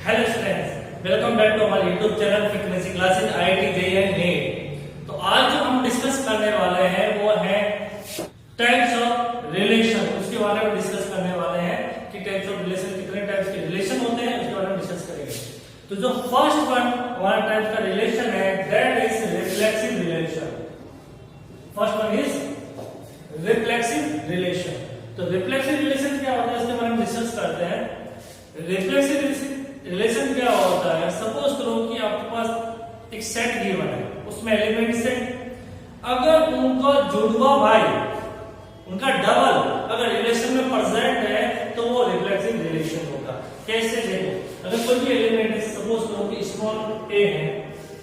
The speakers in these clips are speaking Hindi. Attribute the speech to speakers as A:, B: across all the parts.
A: Hello students, welcome back to हमारे YouTube channel frequency classes IIT JEE and NEET. तो आज जो हम डिस्कस करने वाले हैं वो है टाइप्स ऑफ रिलेशन। उसके बारे में डिस्कस करने वाले हैं कि टाइप्स ऑफ रिलेशन, कितने टाइप्स के रिलेशन होते हैं उसके बारे में डिस्कस करेंगे। तो जो फर्स्ट वन हमारा टाइप का रिलेशन है that is reflexive relation. First one is reflexive relation. तो रिफ्लेक्सिव रिलेशन क्या होता है इसके बारे में डिस्कस करते हैं। रिफ्लेक्सिव रिलेशन क्या होता है, सपोज करो कि आपके पास एक सेट गिवन है, उसमें एलिमेंट सेट, अगर उनका जुड़वा भाई, उनका डबल अगर रिलेशन में प्रेजेंट है तो वो रिफ्लेक्सिव रिलेशन होगा। कैसे देखो, अगर कोई भी एलिमेंट है, सपोज करो कि स्मॉल ए है,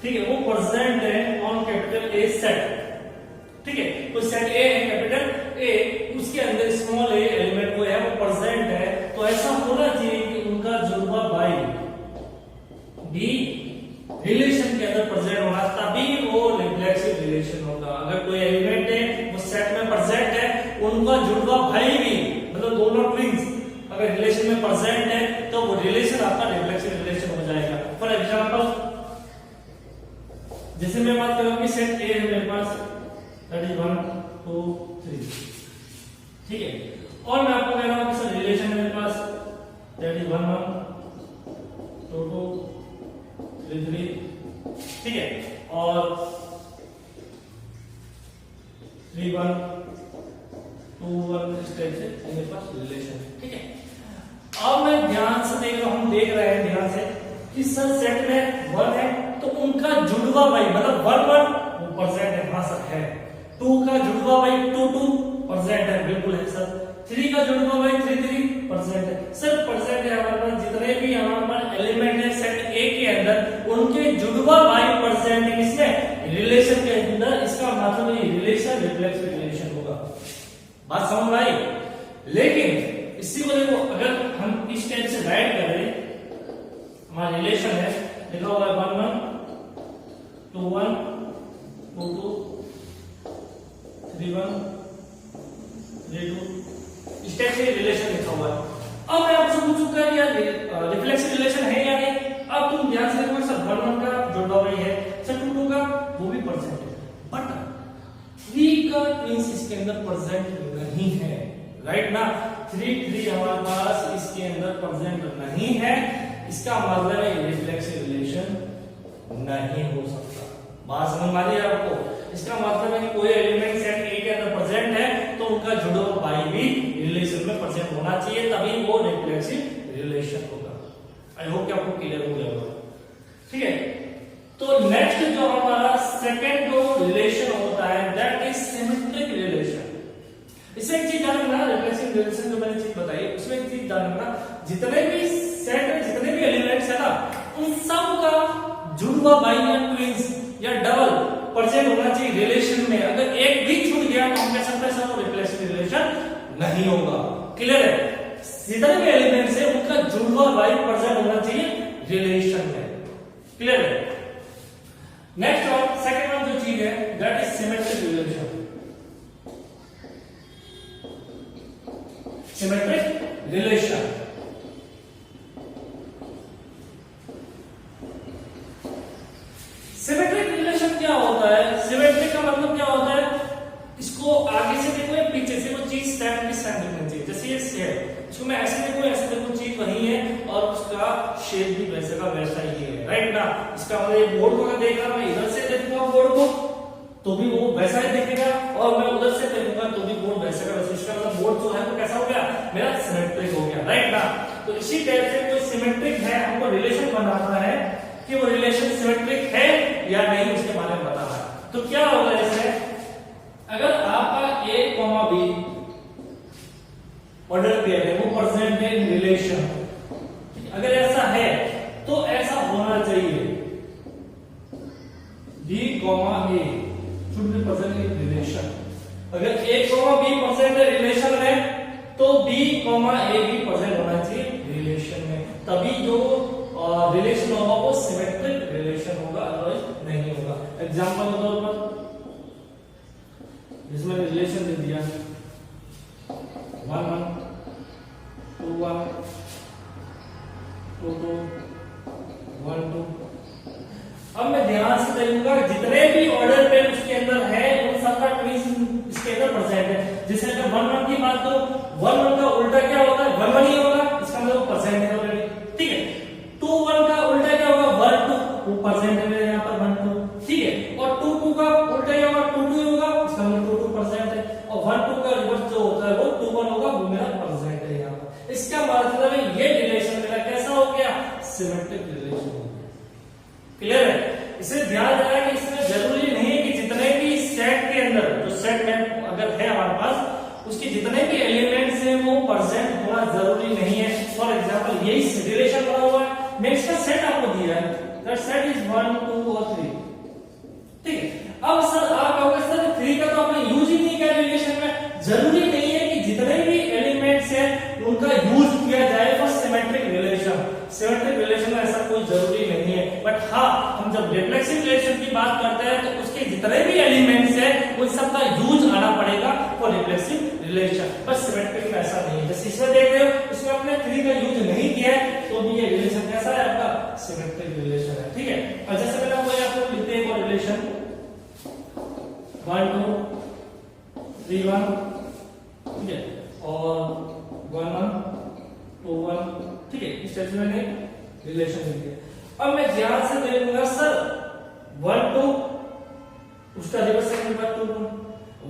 A: ठीक है, वो प्रेजेंट है ऑन कैपिटल ए सेट, ठीक है, तो सेट ए है कैपिटल ए, उसके अंदर स्मॉल ए एलिमेंट वो है वो प्रेजेंट है, तो ऐसा होना चाहिए कि उनका जुड़वा भाई भी रिलेशन के अंदर प्रेजेंट होना, तभी वो रिफ्लेक्सिव रिलेशन होगा। अगर कोई एलिमेंट है वो सेट में प्रेजेंट है, उनका जुड़वा भाई भी, मतलब दोनों ट्विंस अगर रिलेशन में प्रेजेंट है तो वो रिलेशन आपका रिफ्लेक्सिव रिलेशन हो जाएगा। फॉर एग्जांपल, जैसे मैं बात करूं कि सेट ए है मेरे पास, दैट इज 1 2 3, ठीक है, और मैं आपको कह रहा हूं कि सर रिलेशन है मेरे पास, दैट इज 1 1 2 2 3 3, ठीक है, और 3 1 2 1, इस टाइप से मेरे पास रिलेशन, ठीक है। अब मैं ध्यान से देख रहा हूं, हम देख रहे हैं ध्यान से कि सर सेट में 1 है तो उनका जुड़वा भाई मतलब 1 1 वो प्रेजेंट है, हां सर है। 2 का जुड़वा भाई 2 2 प्रेजेंट है, बिल्कुल है सर। 3 का जुड़वा भाई 3 3 प्रेजेंट है सर। प्रेजेंट है हमारे पास जितने भी हमारे पास एलिमेंट है सेट ए के अंदर, उनके जुड़वा भाई प्रेजेंट है किसमें, रिलेशन के अंदर। इसका मतलब ये रिलेशन रिफ्लेक्सिव रिलेशन होगा। बात समझ आई? लेकिन इसी को देखो, अगर हम इस टाइप से राइट करें, हमारा रिलेशन है लिखा हुआ है 1 1 2 1 2 2 3 1 3 2, इस टाइप से रिलेशन लिखा हुआ है। अब मैं आपसे पूछूंगा यार रिफ्लेक्सिव रिलेशन है या नहीं। अब तुम ध्यान से देखो, सर 1 1 का जुड़वा भाई है, सर 2 2 का वो भी प्रेजेंट है, बट 3 का ट्विंस इसके अंदर प्रेजेंट नहीं है, राइट ना। 3 3 हमारे पास इसके अंदर प्रेजेंट नहीं है, इसका मतलब है रिफ्लेक्सिव रिलेशन नहीं हो सकता। बात समझ में आ रही है आपको? इसका मतलब है कि कोई एलिमेंट सेट ए के अंदर प्रेजेंट है तो उनका जुड़वा भाई भी रिलेशन में प्रेजेंट होना चाहिए, तभी वो रिफ्लेक्सिव रिलेशन होगा। आई होप कि आपको क्लियर हो गया होगा, ठीक है। तो नेक्स्ट जो हमारा सेकंड जो रिलेशन होता है दैट इज सिमेट्रिक रिलेशन। इसमें एक चीज ध्यान रखना, रिफ्लेक्सिव रिलेशन जो मैंने चीज बताई उसमें एक चीज ध्यान रखना, जितने भी सेट में जितने भी एलिमेंट्स है ना, उन सब का जुड़वा भाई या ट्विंस या डबल प्रेजेंट होना चाहिए रिलेशन में। अगर एक भी छूट गया तो हम कह सकते हैं सर वो रिफ्लेक्सिव रिलेशन नहीं होगा। क्लियर है? जितने भी एलिमेंट्स है उनका जुड़वा भाई प्रेजेंट होना चाहिए रिलेशन में। क्लियर है? नेक्स्ट और सेकंड वन जो चीज है that is symmetric relation. Symmetric relation symmetric relation क्या होता है? सिमेट्रिक का मतलब क्या होता है, इसको आगे से देखो या पीछे से, वो चीज सेम की सेम दिखनी चाहिए। जैसे ये सेम, इसको मैं ऐसे देखो ऐसे देखो, चीज वही है और उसका शेप भी वैसे का वैसा ही है, राइट ना। इसका मतलब बोर्ड को अगर देख रहा मैं इधर से देखूंगा बोर्ड को तो भी वो वैसा ही दिखेगा, और मैं उधर से देखूंगा तो भी बोर्ड वैसा का वैसा। इसका मतलब बोर्ड जो है वो कैसा हो गया, मेरा सिमेट्रिक हो गया, राइट ना। तो इसी टाइप से कोई सिमेट्रिक है, हमको रिलेशन बनाना है कि वो रिलेशन सिमेट्रिक है या नहीं, उसके बारे में बताना है। तो क्या होगा इसमें, अगर आपका ए कॉमा बी ऑर्डर पेयर है वो प्रेजेंट है इन रिलेशन, अगर ऐसा है तो ऐसा होना चाहिए B comma A should B present in relation. अगर ए कॉमा बी प्रेजेंट है रिलेशन में तो बी कॉमा ए भी प्रेजेंट होना चाहिए रिलेशन में, तभी जो रिलेशन होगा वो सिमेट्रिक रिलेशन होगा, अदरवाइज नहीं होगा। एग्जांपल के तौर पर इसमें रिलेशन दे दिया 1 1 2 1 2 2 1 2। अब मैं ध्यान से देखूंगा जितने भी ऑर्डर पेयर उसके अंदर है उन सबका ट्विंस इसके अंदर परसेंट है। जैसे अगर 1 1 की बात करो, 1 1 का उल्टा क्या होता है, 1 1 ही होगा, इसका मतलब परसेंट है ऑलरेडी, ठीक है। 2 1 का उल्टा क्या होगा, 1 2, वो परसेंट है मेरे यहाँ पर 1 2, ठीक है। और 2 2 का उल्टा क्या होगा, 2 2 होगा, इसका मतलब 2 2 परसेंट है। और 1 2 का रिवर्स जो होता है वो 2 1 होगा, वो मेरा परसेंट है यहाँ पर। इसका मतलब है ये रिलेशन मेरा कैसा हो गया, सिमेट्रिक रिलेशन हो गया। क्लियर है? इसे ध्यान देना कि इसमें जरूरी नहीं है कि जितने भी सेट के अंदर, जो सेट में अगर है हमारे पास, उसके जितने भी एलिमेंट्स हैं वो परसेंट होना जरूरी नहीं है। फॉर एग्जांपल यही रिलेशन बना हुआ है, मैं इसका सेट आपको दिया है, दैट सेट इज 1 2 और 3, ठीक है। अब सर आप कहोगे सर 3 का तो आपने यूज ही नहीं किया रिलेशन में। जरूरी नहीं है कि जितने भी एलिमेंट्स हैं उनका यूज किया जाए for symmetric relation. Symmetric relation में ऐसा कोई जरूरी नहीं है, बट हाँ हम जब रिफ्लेक्सिव रिलेशन की बात करते हैं तो उसके जितने भी एलिमेंट्स हैं उन सब का यूज आना पड़ेगा फॉर रिफ्लेक्सिव रिलेशन। पर सिमेट्रिक में ऐसा नहीं है। जैसे इसमें देख रहे हो, इसमें आपने 3 का यूज नहीं किया है तो भी ये रिलेशन कैसा है आपका, सिमेट्रिक रिलेशन है, ठीक है। और जैसे मैंने आपको लिखते हैं वो रिलेशन 1 2 3 1, ठीक है, और 1 1 2 1, ठीक है। इस तरह से मैंने रिलेशन लिख दिया। अब मैं ध्यान से देखूंगा सर 1 2 उसका रिवर्स है, 2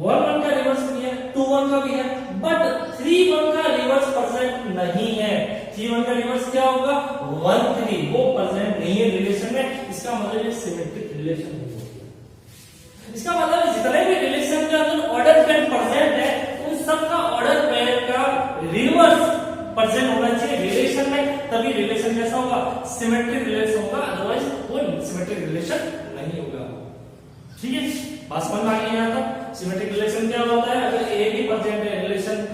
A: 1 1 का रिवर्स भी है, 2 1 का भी है, बट 3 1 का रिवर्स परसेंट नहीं है। 3 1 का रिवर्स क्या होगा, 1 3, वो परसेंट नहीं है रिलेशन में। इसका मतलब ये सिमेट्रिक रिलेशन नहीं होगी। इसका मतलब जितने भी रिलेशन के अंदर ऑर्डर पेयर परसेंट है उन सब का ऑर्डर पेयर का रिवर्स परसेंट होना चाहिए रिलेशन में, तभी रिलेशन कैसा होगा, सिमेट्रिक रिलेशन होगा, अदरवाइज वो सिमेट्रिक रिलेशन नहीं होगा, ठीक है। बात समझ में आ गई यहाँ तक। सिमेट्रिक रिलेशन क्या होता है, अगर ए भी परसेंट है रिलेशन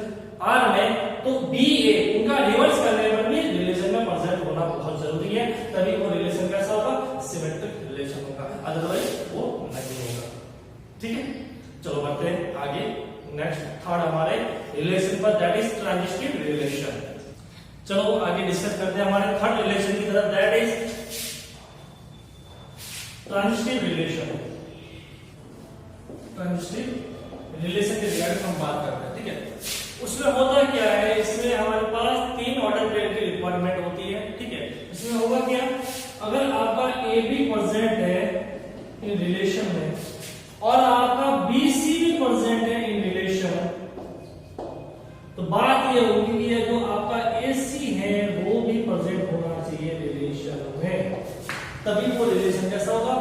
A: आर में तो बी ए उनका रिवर्स करने पर भी रिलेशन में परसेंट होना बहुत जरूरी है, तभी वो रिलेशन कैसा होगा, सिमेट्रिक रिलेशन होगा, अदरवाइज वो नहीं होगा, ठीक है। चलो बढ़ते हैं आगे, नेक्स्ट थर्ड हमारे रिलेशन पर, दैट इज ट्रांजिटिव रिलेशन। चलो आगे डिस्कस करते हैं हमारे थर्ड रिलेशन की तरफ, that is transitive relation. Transitive relation के रिगार्डिंग हम बात करते हैं, ठीक है। उसमें होता क्या है, इसमें हमारे पास 3 ऑर्डर पेयर की रिक्वायरमेंट होती है, ठीक है। इसमें होगा क्या, अगर आपका ए बी परसेंट है इन रिलेशन में और आपका बी सी भी परसेंट है इन रिलेशन, तो बात ये होगी कि जो आपका AC है वो भी प्रेजेंट होना चाहिए रिलेशन में, तभी वो रिलेशन कैसा होगा,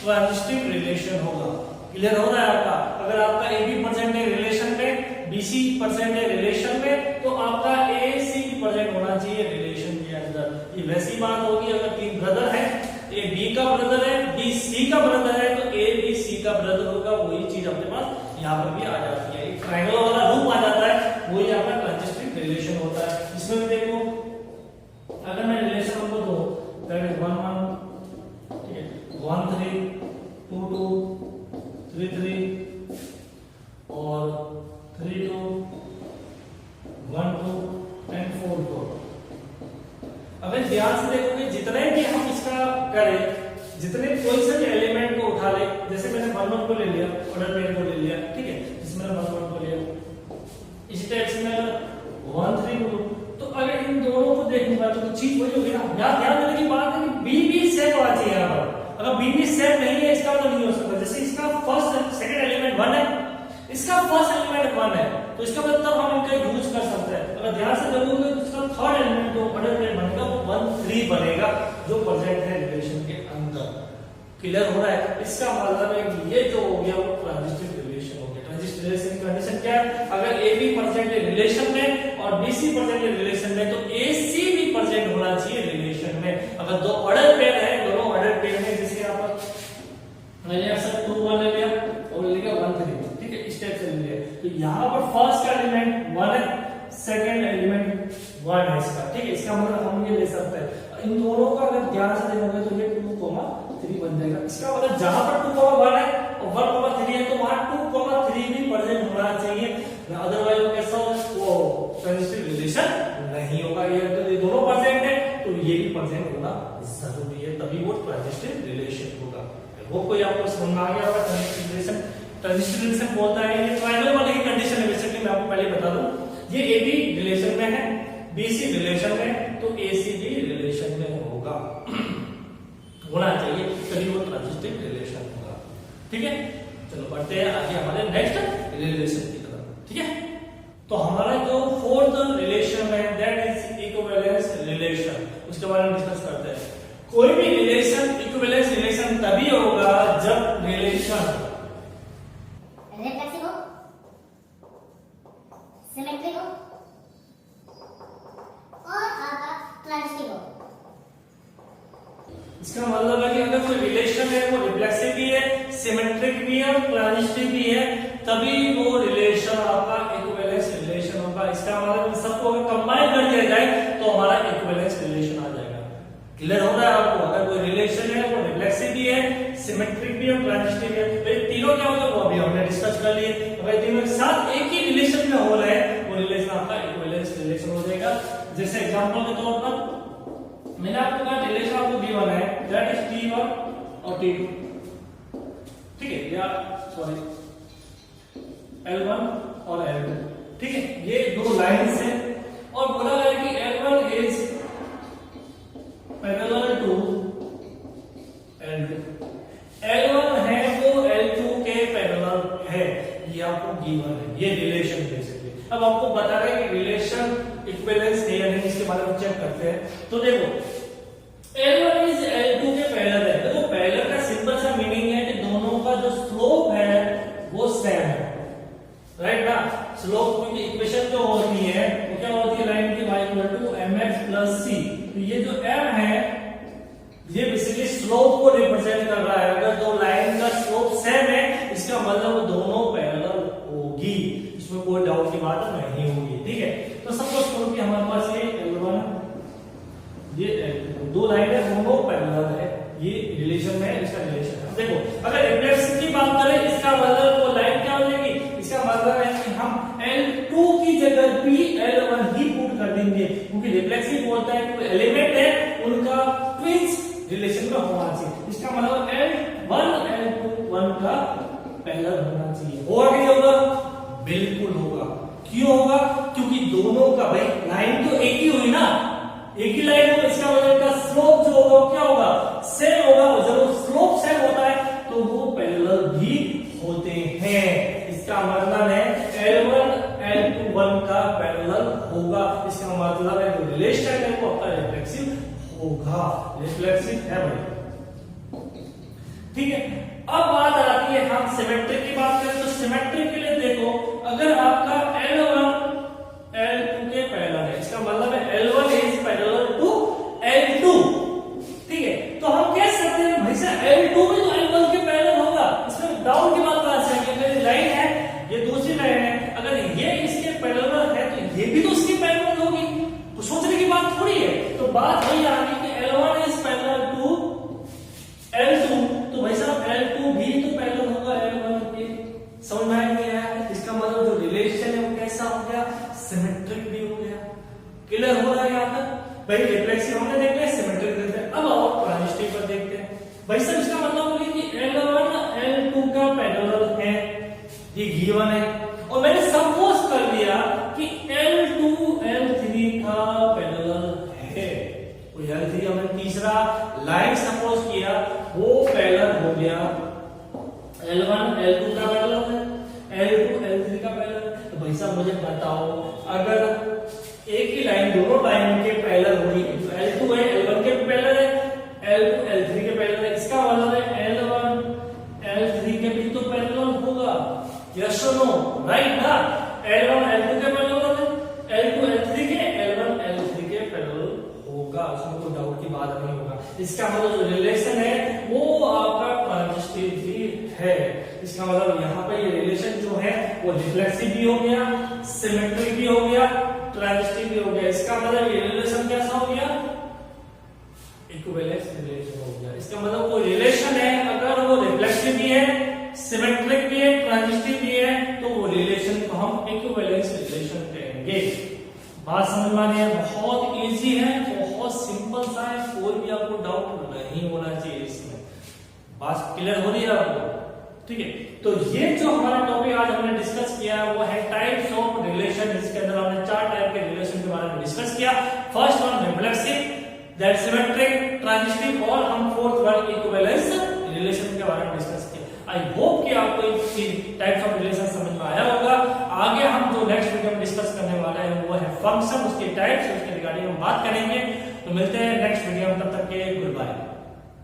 A: ट्रांजिटिव रिलेशन होगा। क्लियर हो रहा है आपका? अगर आपका AB प्रेजेंट है रिलेशन में, BC प्रेजेंट है रिलेशन में, तो आपका AC भी प्रेजेंट होना चाहिए रिलेशन के अंदर। ये वैसी बात होगी अगर 3 ब्रदर है, A B का ब्रदर है, B C का ब्रदर है, तो A B C का ब्रदर होगा, वही चीज अपने पास यहाँ पर भी आ जाती है, एक ट्रायंगल वाला रूप आ जाता है, वही आपका ट्रांजिटिव रिलेशन होता है। इसमें भी देखो, अगर मैं रिलेशन हमको दो, दैट इज 1 1, ठीक है, 1 3 2 2 3 3 और 3 2 1 2 एंड 4 4। अगर ध्यान से देखोगे जितने भी हम इसका करें, जितने कोई से भी एलिमेंट को उठा ले, जैसे मैंने 1 1 को ले लिया, ऑर्डर पेयर को ले लिया, ठीक है, इसमें 1 1 को लिया, इसी टाइप से मैं 1 3 को, तो अगर इन दोनों को देखूंगा तो चीज वही होगी ना। यहाँ ध्यान देने की बात है कि बी भी सेट होना चाहिए यहाँ पर। अगर बी भी सेट नहीं है इसका मतलब नहीं हो सकता। जैसे इसका फर्स्ट सेकंड एलिमेंट 1 है, इसका फर्स्ट एलिमेंट 1 है, तो इसका मतलब हम इनका यूज कर सकते हैं। अगर ध्यान से देखोगे तो इसका थर्ड एलिमेंट जो ऑर्डर पेयर बनेगा वो 1 3 बनेगा, जो प्रेजेंट है रिलेशन के अंदर। क्लियर हो रहा है? इसका मतलब है कि ये जो हो गया वो ट्रांजिटिव रिलेशन हो गया। ट्रांजिटिव रिलेशन की कंडीशन क्या है, अगर ए बी प्रेजेंट है रिलेशन में और बी सी प्रेजेंट है रिलेशन में, तो ए सी भी प्रेजेंट होना चाहिए रिलेशन में। अगर दो ऑर्डर पेयर है, दोनों ऑर्डर पेयर में, जैसे यहाँ पर मैंने ऐसा 2 1 ले लिया और ले लिया 1 3, ठीक है, इस टाइप से ले लिया, तो यहाँ पर फर्स्ट एलिमेंट 1 है, सेकंड एलिमेंट 1 है इसका, ठीक है। इसका मतलब हम ये ले सकते हैं, इन दोनों का अगर ध्यान से देखोगे तो ये 2 3 बन जाएगा। इसका मतलब जहां पर 2 1 है और 1 3 है, तो वहां 2 3 भी प्रेजेंट होना चाहिए, अदरवाइज वो कैसा हो, वो ट्रांजिटिव रिलेशन नहीं होगा। ये तो दोनों प्रेजेंट है तो ये भी प्रेजेंट होना जरूरी है, तभी वो ट्रांजिस्टिव रिलेशन होगा। वो कोई आपको समझ में आ गया होगा ट्रांजिस्टिव रिलेशन। ट्रांजिस्टिव रिलेशन बोलता है ये ट्रायंगल वाले की कंडीशन है, बेसिकली मैं आपको पहले बता दूं, ये AB रिलेशन में है, BC रिलेशन में, तो AC भी रिलेशन में होगा होना चाहिए, तभी वो ट्रांजिस्टिव रिलेशन होगा। ठीक है, चलो बढ़ते हैं आगे हमारे नेक्स्ट रिलेशन की तरफ। ठीक है, तो हमारा जो फोर्थ रिलेशन है दैट इज इक्विवेलेंस रिलेशन, उसके बारे में डिस्कस करते हैं। कोई भी रिलेशन इक्विवेलेंस रिलेशन तभी होगा जब रिलेशन
B: रिफ्लेक्सिव हो, सिमेट्रिक हो और आपका ट्रांजिस्टिव हो।
A: इसका मतलब है कि अगर कोई रिलेशन है वो रिफ्लेक्सिव भी है, सिमेट्रिक भी है और ट्रांजिस्टिव भी है, तभी वो रिलेशन आपका इक्विवेलेंस रिलेशन होगा। इसका मतलब सबको अगर कंबाइन कर दिया जाए तो हमारा इक्विवेलेंस रिलेशन आ जाएगा। क्लियर हो रहा है आपको? अगर कोई रिलेशन है वो रिफ्लेक्सिव भी है, सिमेट्रिक भी है, ट्रांजिस्टिव भी है, तो ये तीनों क्या होगा वो अभी हमने डिस्कस कर लिए। अगर तीनों एक साथ एक ही रिलेशन में हो रहे हैं वो रिलेशन आपका इक्विवेलेंस रिलेशन हो जाएगा। जैसे एग्जांपल के तौर पर मैंने आपको कहा रिलेशन आपको गिवन है दैट इज T1 और T2, ठीक है, या सॉरी L1 और L2, ठीक है, ये दो लाइंस हैं और बोला गया कि L1 is parallel to L2, L1 है वो L2 के पैरेलल है, ये आपको गिवन है, ये रिलेशन बेसिकली। अब आपको बता रहे हैं कि रिलेशन इक्विवेलेंस है या नहीं, इसके बारे में चेक करते हैं। तो देखो L1 इज L2 के पैरेलल है, देखो पैरेलल का सिंपल सा मीनिंग है कि दोनों का जो स्लोप है वो सेम है, राइट ना। स्लोप की इक्वेशन जो होती है वो क्या होती है, लाइन की y = mx + c, तो ये जो m है ये बेसिकली स्लोप को रिप्रेजेंट कर रहा है। अगर दो लाइन का स्लोप सेम है इसका मतलब वो दोनों पैरेलल होगी, इसमें कोई डाउट की बात नहीं होगी। ठीक है, तो सपोज करो कि हमारे पास ये L1 ये L2 दो लाइन है, दोनों पैरेलल है, ये रिलेशन में इसका रिलेशन है। देखो अगर रिफ्लेक्शन की बात करें इसका मतलब वो लाइन क्या हो जाएगी, इसका मतलब है कि हम L2 की जगह भी L1 ही पुट कर देंगे, क्योंकि रिफ्लेक्सिव बोलता है कि एलिमेंट है उनका ट्विन्स रिलेशन में होना चाहिए। इसका मतलब L1 L2 1 का पैरेलल होना चाहिए। होगा कि नहीं होगा? बिल्कुल होगा। क्यों होगा? क्योंकि दोनों का भाई लाइन तो एक ही हुई ना, एक ही लाइन होगा, इसका मतलब का स्लोप जो होगा क्या होगा, सेम होगा। जब स्लोप सेम होता है तो वो पैरेलल भी होते हैं। इसका मतलब है L1 L2 1 का पैरेलल होगा, इसका मतलब है जो रिलेशन है वो आपका रिफ्लेक्सिव होगा, रिफ्लेक्सिव है भाई। ठीक है, अब बात आती है हम सिमेट्रिक की बात करें तो सिमेट्रिक के लिए देखो अगर आपका L1 L2 के पैरेलल है, इसका मतलब है L1 is parallel to L2, ठीक है, तो हम कह सकते हैं भाई साहब L2 भी तो L1 के पैरेलल होगा, इसमें डाउट की बात कहां से है? कि लाइन है, ये दूसरी लाइन है, अगर ये इसके पैरेलल है तो ये भी तो इसके पैरेलल होगी, तो सोचने की बात थोड़ी है। तो बात वही आ गई कि L1 is parallel to L2, तो भाई साहब L2 भी तो पैरेलल होगा L1 के। समझ में आ गया है? इसका मतलब जो रिलेशन है वो कैसा हो गया, सिमेट्रिक भी हो गया। क्लियर हो रहा है यहां तक? भाई रिफ्लेक्सिव हमने देख लिया, सिमेट्रिक देखते हैं, अब और ट्रांजिस्टिव पर देखते हैं। भाई साहब इसका मतलब है कि L1 L2 का पैरेलल है, ये गिवन है, और मैंने सपोज कर लिया कि L2 L3 का पैरेलल है, तो L3 हमने तीसरा लाइन सपोज किया वो पैरेलल हो गया, L1 L2 का पैरेलल है, L2 L3 का पैरेलल है। तो भाई साहब मुझे बताओ अगर एक ही लाइन दोनों लाइन के पैरेलल होगी, तो L2 है L1 के पैरेलल है, L2 L3 के पैरेलल है, इसका मतलब है L1 L3 के भी तो पैरेलल होगा, यस और नो, राइट ना। L1 L2 के पैरेलल है, L2 L3 के, L1 L3 के पैरेलल होगा, उसमें कोई डाउट की बात नहीं होगा। इसका मतलब जो रिलेशन है वो आपका ट्रांजिस्टिव भी है। इसका मतलब यहाँ पे ये रिलेशन जो है वो रिफ्लेक्सिव भी हो गया, सिमेट्रिक भी हो गया, ट्रांजिस्टिव भी हो गया। इसका मतलब ये रिलेशन कैसा हो गया, इक्विवेलेंस रिलेशन हो गया। इसका मतलब कोई रिलेशन है अगर वो रिफ्लेक्सिव भी है, सिमेट्रिक भी है, ट्रांजिस्टिव भी है, तो वो रिलेशन को हम इक्विवेलेंस रिलेशन कहेंगे। बात समझ में आ रही है? बहुत इजी है, बहुत बहुत सिंपल सा है, कोई भी आपको डाउट नहीं होना चाहिए इसमें। बात क्लियर हो रही है आपको? ठीक है, तो ये जो हमारा टॉपिक आज हमने डिस्कस किया है वो है टाइप्स ऑफ रिलेशन। इसके अंदर हमने 4 टाइप के रिलेशन के बारे में डिस्कस किया। First one reflexive, that symmetric, transitive, और हम फोर्थ वन इक्विवेलेंस रिलेशन के बारे में डिस्कस किया। आई होप कि आपको ये टाइप्स ऑफ रिलेशन समझ में आया होगा। आगे हम जो नेक्स्ट वीडियो में डिस्कस करने वाले हैं वो है फंक्शन, उसके टाइप्स, उसके रिगार्डिंग हम बात करेंगे। तो मिलते हैं नेक्स्ट वीडियो में, तब तक के गुड बाय।